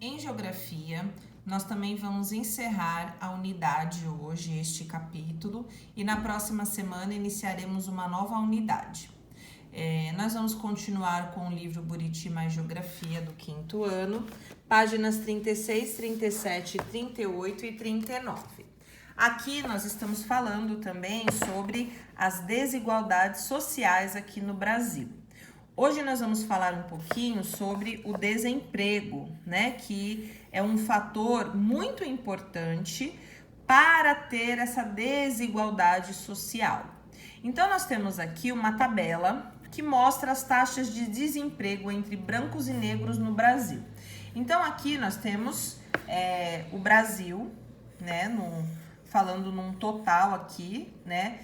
Em geografia, nós também vamos encerrar a unidade hoje, este capítulo, e na próxima semana iniciaremos uma nova unidade. Nós vamos continuar com o livro Buriti mais Geografia do 5º ano, páginas 36, 37, 38 e 39. Aqui nós estamos falando também sobre as desigualdades sociais aqui no Brasil. Hoje nós vamos falar um pouquinho sobre o desemprego, né, que é um fator muito importante para ter essa desigualdade social. Então nós temos aqui uma tabela que mostra as taxas de desemprego entre brancos e negros no Brasil. Então aqui nós temos o Brasil, né, falando num total aqui, né,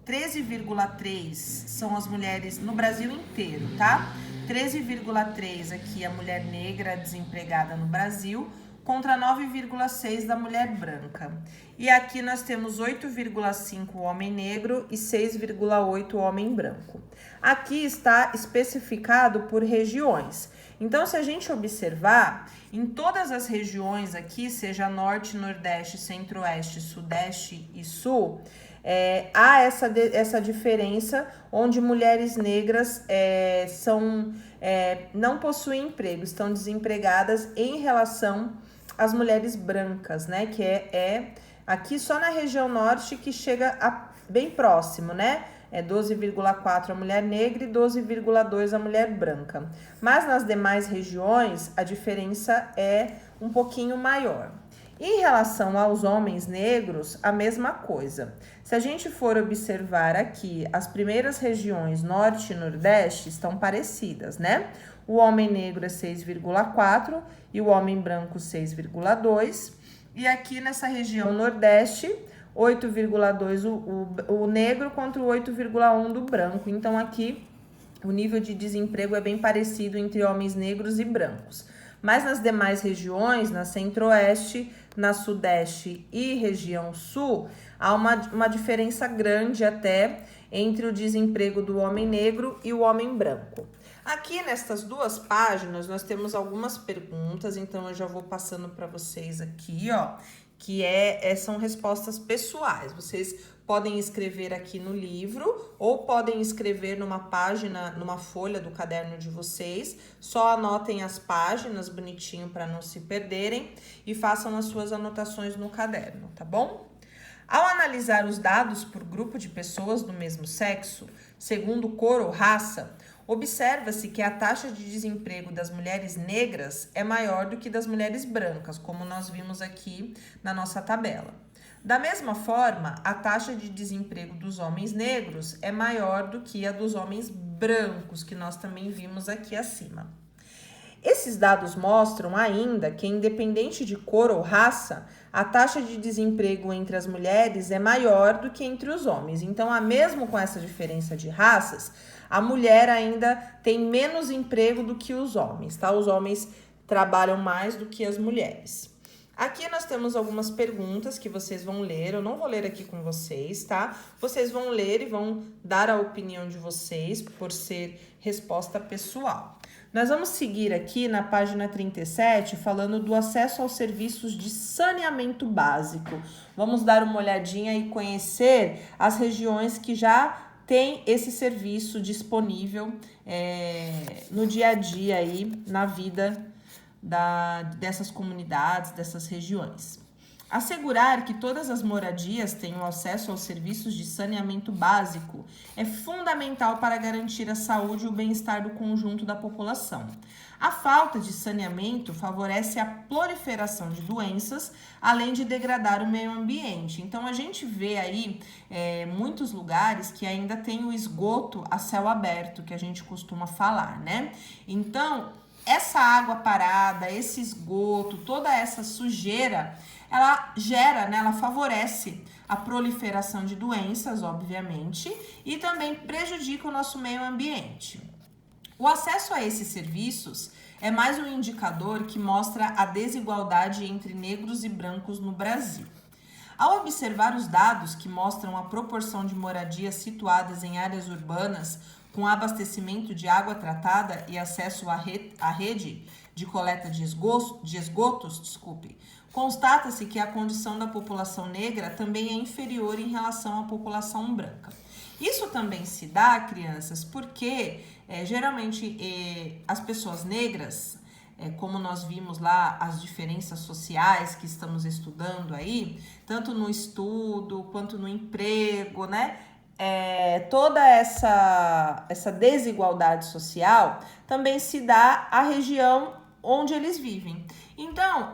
13,3 são as mulheres no Brasil inteiro, tá? 13,3 aqui a mulher negra desempregada no Brasil, contra 9,6 da mulher branca. E aqui nós temos 8,5 homem negro e 6,8 homem branco. Aqui está especificado por regiões. Então, se a gente observar, em todas as regiões aqui, seja norte, nordeste, centro-oeste, sudeste e sul, há essa diferença onde mulheres negras não possuem emprego, estão desempregadas em relação às mulheres brancas, né? Que aqui só na região norte que chega bem próximo, né? 12,4 a mulher negra e 12,2 a mulher branca. Mas nas demais regiões a diferença é um pouquinho maior. Em relação aos homens negros, a mesma coisa. Se a gente for observar aqui, as primeiras regiões norte e nordeste estão parecidas, né? O homem negro é 6,4 e o homem branco 6,2. E aqui nessa região nordeste, 8,2 o negro contra o 8,1 do branco. Então aqui o nível de desemprego é bem parecido entre homens negros e brancos. Mas nas demais regiões, na centro-oeste, na sudeste e região sul, há uma diferença grande até entre o desemprego do homem negro e o homem branco. Aqui nestas duas páginas nós temos algumas perguntas, então eu já vou passando para vocês aqui, ó, que são respostas pessoais. Vocês podem escrever aqui no livro ou podem escrever numa página, numa folha do caderno de vocês. Só anotem as páginas bonitinho para não se perderem e façam as suas anotações no caderno, tá bom? Ao analisar os dados por grupo de pessoas do mesmo sexo, segundo cor ou raça, observa-se que a taxa de desemprego das mulheres negras é maior do que das mulheres brancas, como nós vimos aqui na nossa tabela. Da mesma forma, a taxa de desemprego dos homens negros é maior do que a dos homens brancos, que nós também vimos aqui acima. Esses dados mostram ainda que, independente de cor ou raça, a taxa de desemprego entre as mulheres é maior do que entre os homens. Então, mesmo com essa diferença de raças, a mulher ainda tem menos emprego do que os homens, tá? Os homens trabalham mais do que as mulheres. Aqui nós temos algumas perguntas que vocês vão ler, eu não vou ler aqui com vocês, tá? Vocês vão ler e vão dar a opinião de vocês por ser resposta pessoal. Nós vamos seguir aqui na página 37, falando do acesso aos serviços de saneamento básico. Vamos dar uma olhadinha e conhecer as regiões que já tem esse serviço disponível no dia a dia aí, na vida dessas comunidades, dessas regiões. Assegurar que todas as moradias tenham acesso aos serviços de saneamento básico é fundamental para garantir a saúde e o bem-estar do conjunto da população. A falta de saneamento favorece a proliferação de doenças, além de degradar o meio ambiente. Então, a gente vê aí muitos lugares que ainda tem o esgoto a céu aberto, que a gente costuma falar, né? Então, essa água parada, esse esgoto, toda essa sujeira, ela gera, né, ela favorece a proliferação de doenças, obviamente, e também prejudica o nosso meio ambiente. O acesso a esses serviços é mais um indicador que mostra a desigualdade entre negros e brancos no Brasil. Ao observar os dados que mostram a proporção de moradias situadas em áreas urbanas com abastecimento de água tratada e acesso à rede de coleta de esgotos, constata-se que a condição da população negra também é inferior em relação à população branca. Isso também se dá, crianças, porque geralmente as pessoas negras, como nós vimos lá as diferenças sociais que estamos estudando aí, tanto no estudo quanto no emprego, né? Toda essa desigualdade social também se dá à região onde eles vivem. Então,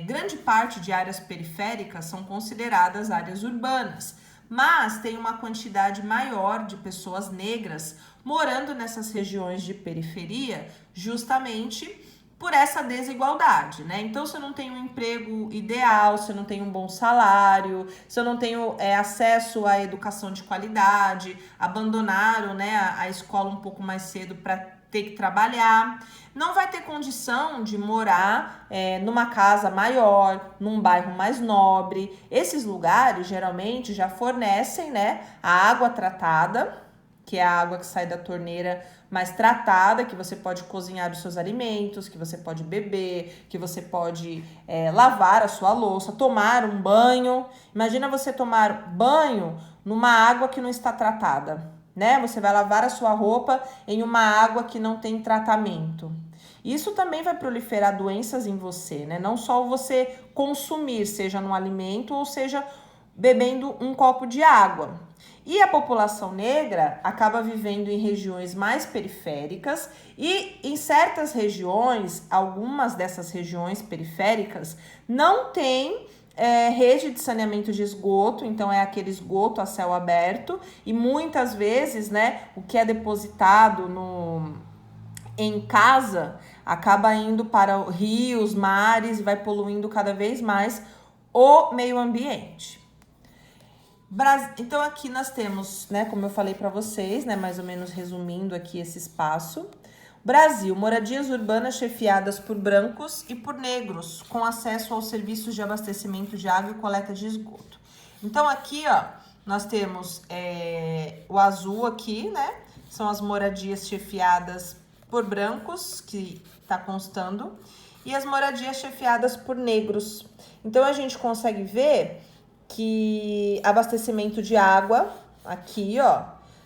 grande parte de áreas periféricas são consideradas áreas urbanas, mas tem uma quantidade maior de pessoas negras morando nessas regiões de periferia, justamente por essa desigualdade, né? Então, se eu não tenho um emprego ideal, se eu não tenho um bom salário, se eu não tenho acesso à educação de qualidade, abandonaram, né, a escola um pouco mais cedo para ter que trabalhar, não vai ter condição de morar numa casa maior, num bairro mais nobre. Esses lugares geralmente já fornecem, né, a água tratada, que é a água que sai da torneira mais tratada, que você pode cozinhar os seus alimentos, que você pode beber, que você pode lavar a sua louça, tomar um banho. Imagina você tomar banho numa água que não está tratada, né? Você vai lavar a sua roupa em uma água que não tem tratamento. Isso também vai proliferar doenças em você, né? Não só você consumir, seja no alimento ou seja bebendo um copo de água. E a população negra acaba vivendo em regiões mais periféricas e em certas regiões, algumas dessas regiões periféricas, não tem rede de saneamento de esgoto, então é aquele esgoto a céu aberto e muitas vezes, né, o que é depositado em casa acaba indo para rios, mares e vai poluindo cada vez mais o meio ambiente. Então aqui nós temos, né, como eu falei para vocês, né, mais ou menos resumindo aqui esse espaço. Brasil, moradias urbanas chefiadas por brancos e por negros, com acesso aos serviços de abastecimento de água e coleta de esgoto. Então aqui, ó, nós temos o azul aqui, né, são as moradias chefiadas por brancos, que está constando, e as moradias chefiadas por negros. Então a gente consegue ver que abastecimento de água, aqui, ó,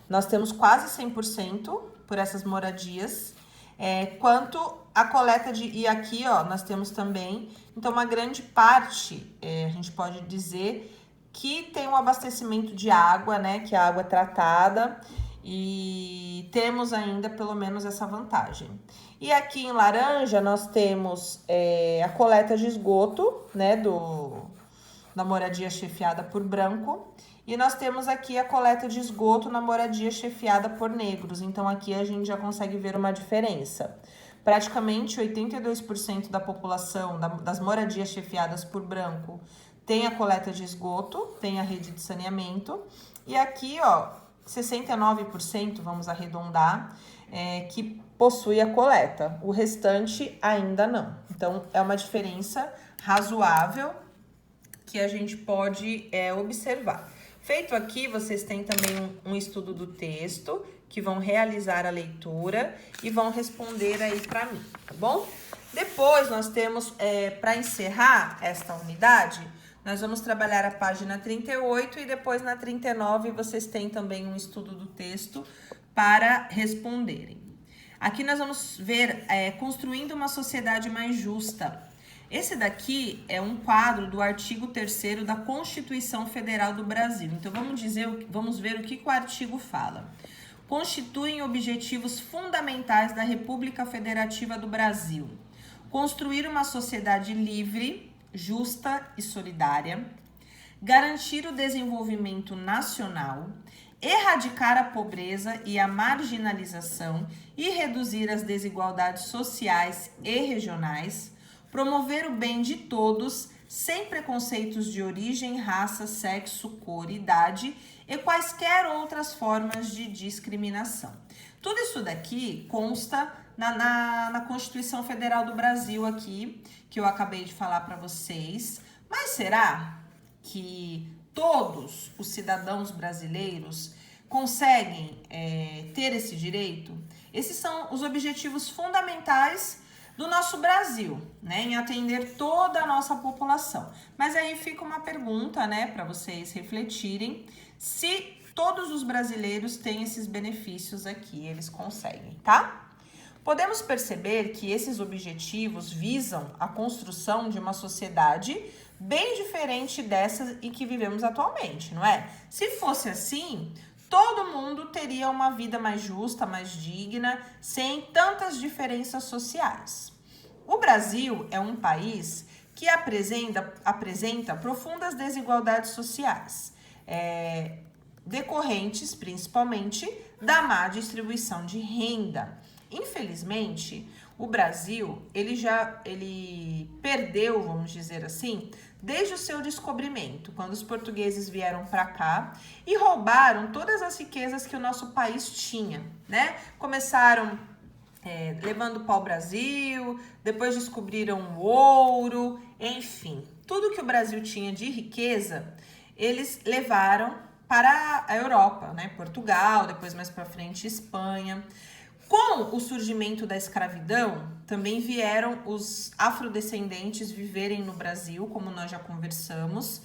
nós temos quase 100% por essas moradias, quanto a coleta e aqui, ó, nós temos também, então uma grande parte, a gente pode dizer que tem um abastecimento de água, né, que a água é tratada e temos ainda pelo menos essa vantagem. E aqui em laranja nós temos a coleta de esgoto, né, da moradia chefiada por branco, e nós temos aqui a coleta de esgoto na moradia chefiada por negros. Então aqui a gente já consegue ver uma diferença. Praticamente 82% da população das moradias chefiadas por branco tem a coleta de esgoto, tem a rede de saneamento, e aqui, ó, 69%, vamos arredondar, que possui a coleta. O restante ainda não. Então é uma diferença razoável que a gente pode observar. Feito aqui, vocês têm também um estudo do texto, que vão realizar a leitura e vão responder aí para mim, tá bom? Depois, nós temos, para encerrar esta unidade, nós vamos trabalhar a página 38 e depois na 39 vocês têm também um estudo do texto para responderem. Aqui nós vamos ver construindo uma sociedade mais justa. Esse daqui é um quadro do artigo 3º da Constituição Federal do Brasil. Então, vamos ver o que o artigo fala. Constituem objetivos fundamentais da República Federativa do Brasil. Construir uma sociedade livre, justa e solidária. Garantir o desenvolvimento nacional. Erradicar a pobreza e a marginalização e reduzir as desigualdades sociais e regionais. Promover o bem de todos, sem preconceitos de origem, raça, sexo, cor, idade e quaisquer outras formas de discriminação. Tudo isso daqui consta na Constituição Federal do Brasil aqui, que eu acabei de falar para vocês. Mas será que todos os cidadãos brasileiros conseguem ter esse direito? Esses são os objetivos fundamentais do nosso Brasil, né, em atender toda a nossa população. Mas aí fica uma pergunta, né, para vocês refletirem se todos os brasileiros têm esses benefícios aqui, eles conseguem, tá? Podemos perceber que esses objetivos visam a construção de uma sociedade bem diferente dessa em que vivemos atualmente, não é? Se fosse assim, todo mundo teria uma vida mais justa, mais digna, sem tantas diferenças sociais. O Brasil é um país que apresenta profundas desigualdades sociais, decorrentes principalmente da má distribuição de renda. Infelizmente, o Brasil, ele perdeu, vamos dizer assim, desde o seu descobrimento, quando os portugueses vieram para cá e roubaram todas as riquezas que o nosso país tinha, né? Começaram levando o pau-brasil, depois descobriram o ouro, enfim, tudo que o Brasil tinha de riqueza, eles levaram para a Europa, né? Portugal, depois mais para frente Espanha. Com o surgimento da escravidão, também vieram os afrodescendentes viverem no Brasil, como nós já conversamos,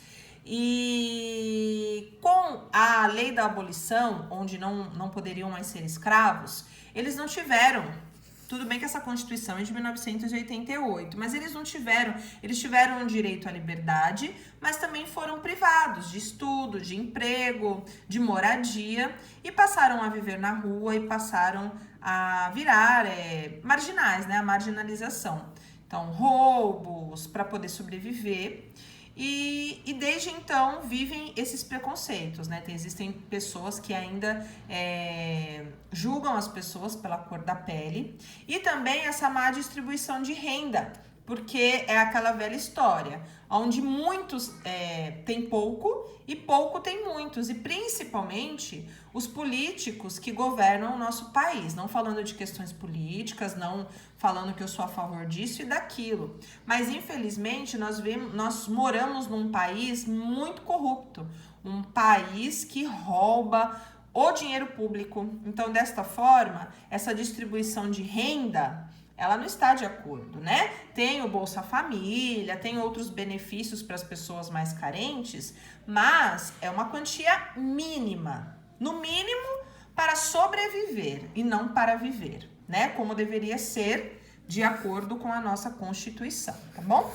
e com a lei da abolição, onde não poderiam mais ser escravos, eles não tiveram. Tudo bem que essa Constituição é de 1988, mas eles tiveram direito à liberdade, mas também foram privados de estudo, de emprego, de moradia e passaram a viver na rua e passaram a virar marginais, né? A marginalização. Então, roubos para poder sobreviver. E desde então vivem esses preconceitos, né? Existem pessoas que ainda julgam as pessoas pela cor da pele e também essa má distribuição de renda, porque é aquela velha história, onde muitos têm pouco e pouco tem muitos, e principalmente os políticos que governam o nosso país, não falando de questões políticas, não falando que eu sou a favor disso e daquilo, mas infelizmente nós moramos num país muito corrupto, um país que rouba o dinheiro público. Então, desta forma, essa distribuição de renda, ela não está de acordo, né? Tem o Bolsa Família, tem outros benefícios para as pessoas mais carentes, mas é uma quantia mínima, no mínimo para sobreviver e não para viver, né? Como deveria ser de acordo com a nossa Constituição, tá bom?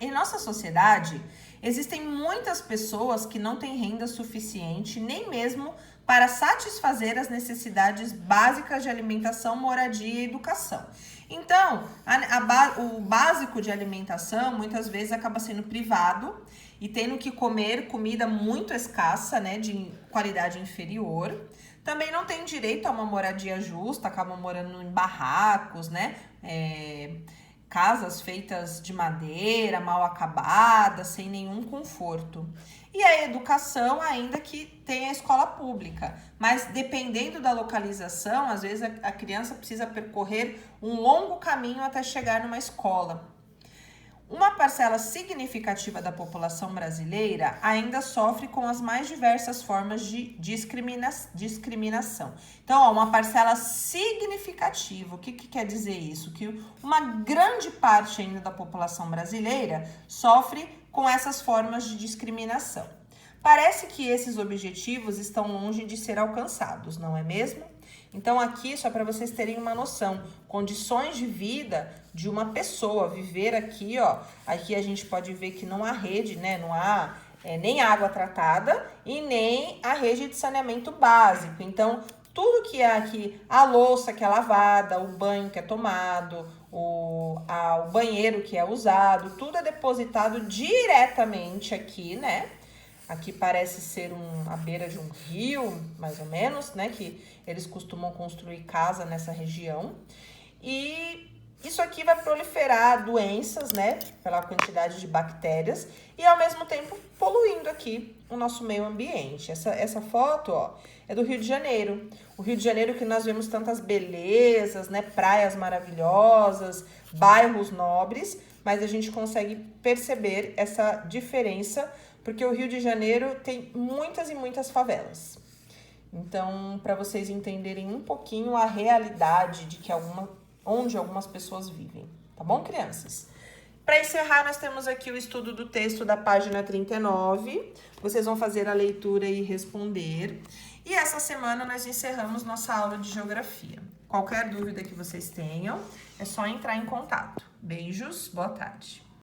Em nossa sociedade, existem muitas pessoas que não têm renda suficiente, nem mesmo para satisfazer as necessidades básicas de alimentação, moradia e educação. Então, o básico de alimentação muitas vezes acaba sendo privado e tendo que comer comida muito escassa, né, de qualidade inferior. Também não tem direito a uma moradia justa, acabam morando em barracos, né, casas feitas de madeira, mal acabadas, sem nenhum conforto. E a educação, ainda que tenha a escola pública, mas dependendo da localização, às vezes a criança precisa percorrer um longo caminho até chegar numa escola. Uma parcela significativa da população brasileira ainda sofre com as mais diversas formas de discriminação. Então, uma parcela significativa, o que quer dizer isso? Que uma grande parte ainda da população brasileira sofre com essas formas de discriminação. Parece que esses objetivos estão longe de ser alcançados, não é mesmo? Então aqui, só para vocês terem uma noção, condições de vida de uma pessoa, viver aqui, ó, aqui a gente pode ver que não há rede, né, não há nem água tratada e nem a rede de saneamento básico. Então, tudo que é aqui, a louça que é lavada, o banho que é tomado, o banheiro que é usado, tudo é depositado diretamente aqui, né? Aqui parece ser a beira de um rio, mais ou menos, né? Que eles costumam construir casa nessa região. E isso aqui vai proliferar doenças, né? Pela quantidade de bactérias e, ao mesmo tempo, poluindo aqui o nosso meio ambiente. Essa foto, ó, é do Rio de Janeiro. O Rio de Janeiro que nós vemos tantas belezas, né? Praias maravilhosas, bairros nobres, mas a gente consegue perceber essa diferença porque o Rio de Janeiro tem muitas e muitas favelas. Então, para vocês entenderem um pouquinho a realidade de que onde algumas pessoas vivem, tá bom, crianças? Para encerrar, nós temos aqui o estudo do texto da página 39. Vocês vão fazer a leitura e responder. E essa semana nós encerramos nossa aula de geografia. Qualquer dúvida que vocês tenham, é só entrar em contato. Beijos, boa tarde.